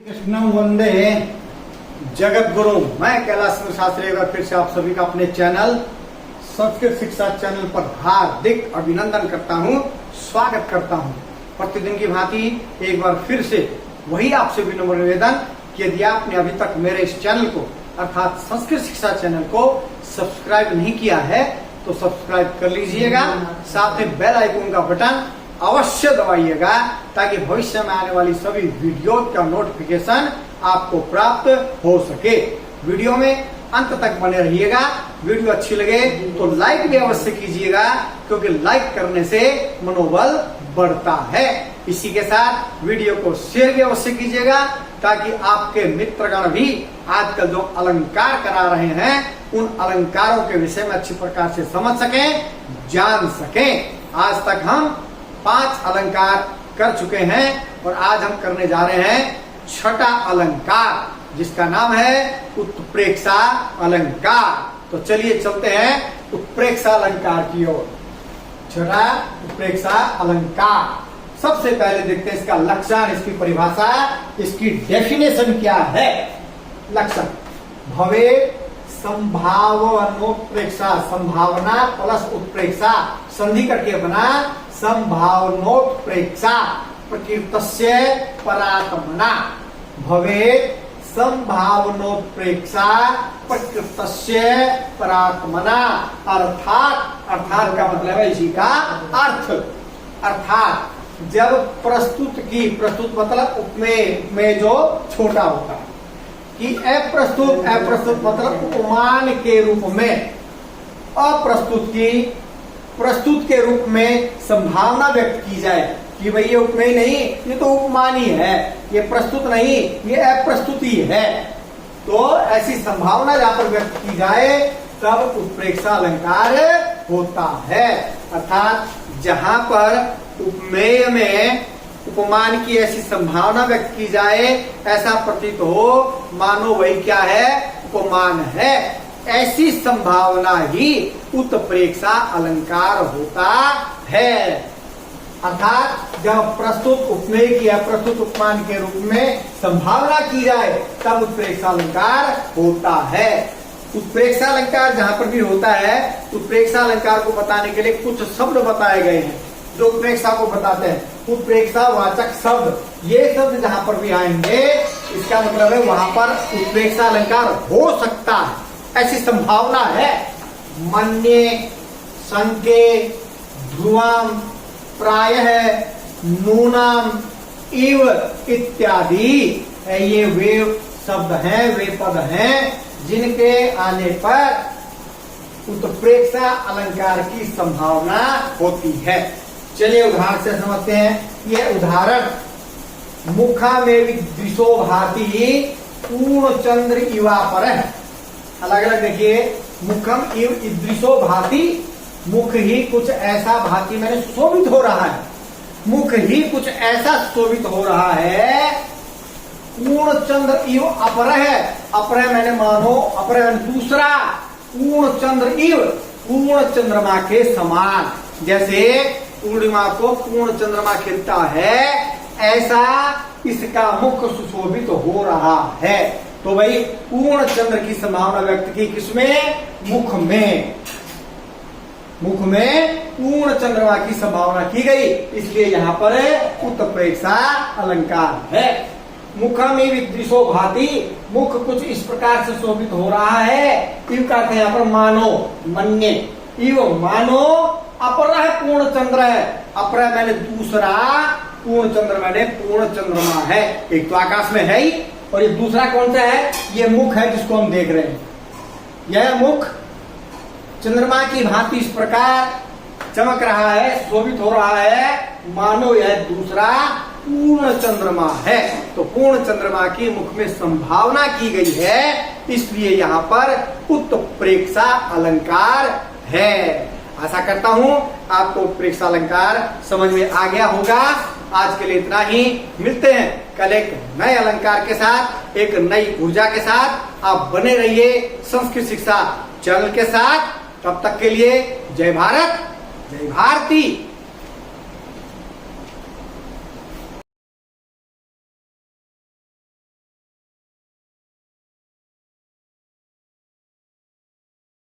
कृष्णम वंदे जगत गुरु। मैं कैलाश शास्त्री एक बार फिर से आप सभी का अपने चैनल संस्कृत शिक्षा चैनल पर हार्दिक अभिनंदन करता हूं, स्वागत करता हूं। प्रतिदिन की भांति एक बार फिर से वही आपसे विनम्र निवेदन कि यदि आपने अभी तक मेरे इस चैनल को अर्थात संस्कृत शिक्षा चैनल को सब्सक्राइब नहीं किया है तो सब्सक्राइब कर लीजिएगा, साथ में बेल आइकन का बटन अवश्य दबाइएगा ताकि भविष्य में आने वाली सभी वीडियो का नोटिफिकेशन आपको प्राप्त हो सके। वीडियो में अंत तक बने रहिएगा। वीडियो अच्छी लगे तो लाइक भी अवश्य कीजिएगा, क्योंकि लाइक करने से मनोबल बढ़ता है। इसी के साथ वीडियो को शेयर भी अवश्य कीजिएगा ताकि आपके मित्रगण भी आजकल जो अलंकार करा रहे हैं उन अलंकारों के विषय में अच्छी प्रकार से समझ सकें, जान सकें। आज तक हम 5 अलंकार कर चुके हैं और आज हम करने जा रहे हैं छठा अलंकार, जिसका नाम है उत्प्रेक्षा अलंकार। तो चलिए चलते हैं उत्प्रेक्षा अलंकार की ओर। छठा उत्प्रेक्षा अलंकार। सबसे पहले देखते हैं इसका लक्षण, इसकी परिभाषा, इसकी डेफिनेशन क्या है। लक्षण भवे संभावनोत्प्रेक्षा, संभावना प्लस उत्प्रेक्षा संधि करके बना संभावनोत्प्रेक्षा प्रकृतस्य परात्मना। भवेत् संभावनोत्प्रेक्षा प्रकृतस्य परात्मना। अर्थात का मतलब है इसी का अर्थ। अर्थात जब प्रस्तुत मतलब उपमेय जो छोटा होता है कि अप्रस्तुत मतलब उपमान के रूप में, प्रस्तुत के रूप में संभावना व्यक्त की जाए कि भाई ये उपमेय नहीं, ये तो उपमान ही है, ये प्रस्तुत नहीं, ये अप्रस्तुत ही है। तो ऐसी संभावना जहां पर व्यक्त की जाए तब उत्प्रेक्षा अलंकार होता है। अर्थात जहां पर उपमेय में उपमान की ऐसी संभावना व्यक्त की जाए, ऐसा प्रतीत हो मानो वही क्या है, उपमान है, ऐसी संभावना ही उत्प्रेक्षा अलंकार होता है। अर्थात जब प्रस्तुत उपमेय की या प्रस्तुत उपमान के रूप में संभावना की जाए तब उत्प्रेक्षा अलंकार होता है। उत्प्रेक्षा अलंकार जहां पर भी होता है, उत्प्रेक्षा अलंकार को बताने के लिए कुछ शब्द बताए गए हैं जो उत्प्रेक्षा को बताते हैं। उत्प्रेक्षा वाचक शब्द, ये शब्द जहां पर भी आएंगे इसका मतलब है वहां पर उत्प्रेक्षा अलंकार हो सकता है, ऐसी संभावना है। मन्ये, संके, ध्रुवम, प्रायः, नूनम, इव इत्यादि ये वे शब्द हैं, वे पद हैं जिनके आने पर उत्प्रेक्षा अलंकार की संभावना होती है। चलिए उदाहरण से समझते हैं। ये उदाहरण मुखा में विदृशो भाति पूर्ण चंद्र इवापर है। अलग अलग देखिए, मुखम इव ईदृशो भाति, मुख ही कुछ ऐसा भाति मैंने शोभित हो रहा है, मुख ही कुछ ऐसा शोभित हो रहा है। पूर्ण चंद्र इव अपर है, अपर मैंने मानो, अपर दूसरा, पूर्ण चंद्र इव पूर्ण चंद्रमा के समान। जैसे पूर्णिमा को पूर्ण चंद्रमा खिलता है, ऐसा इसका मुख सुशोभित हो रहा है। तो भाई पूर्ण चंद्र की संभावना व्यक्त की किसमें, मुख में। मुख में पूर्ण चंद्रमा की संभावना की गई, इसलिए यहाँ पर उत्प्रेक्षा अलंकार है। मुखम विदृशो भाति, मुख कुछ इस प्रकार से शोभित हो रहा है। इव का यहाँ पर मानो, मन्ये, इव मानो, अपर है पूर्ण चंद्र है, अपर मैंने दूसरा, पूर्ण चंद्र मैंने पूर्ण चंद्रमा है। एक तो आकाश में है ही, और ये दूसरा कौन सा है, ये मुख है जिसको हम देख रहे हैं। यह मुख चंद्रमा की भांति इस प्रकार चमक रहा है, शोभित हो रहा है, मानो यह दूसरा पूर्ण चंद्रमा है। तो पूर्ण चंद्रमा की मुख में संभावना की गई है, इसलिए यहाँ पर उत्प्रेक्षा अलंकार है। आशा करता हूँ आपको उत्प्रेक्षा अलंकार समझ में आ गया होगा। आज के लिए इतना ही। मिलते हैं कल एक नए अलंकार के साथ, एक नई ऊर्जा के साथ। आप बने रहिए संस्कृत शिक्षा चैनल के साथ। तब तक के लिए जय भारत, जय भारती।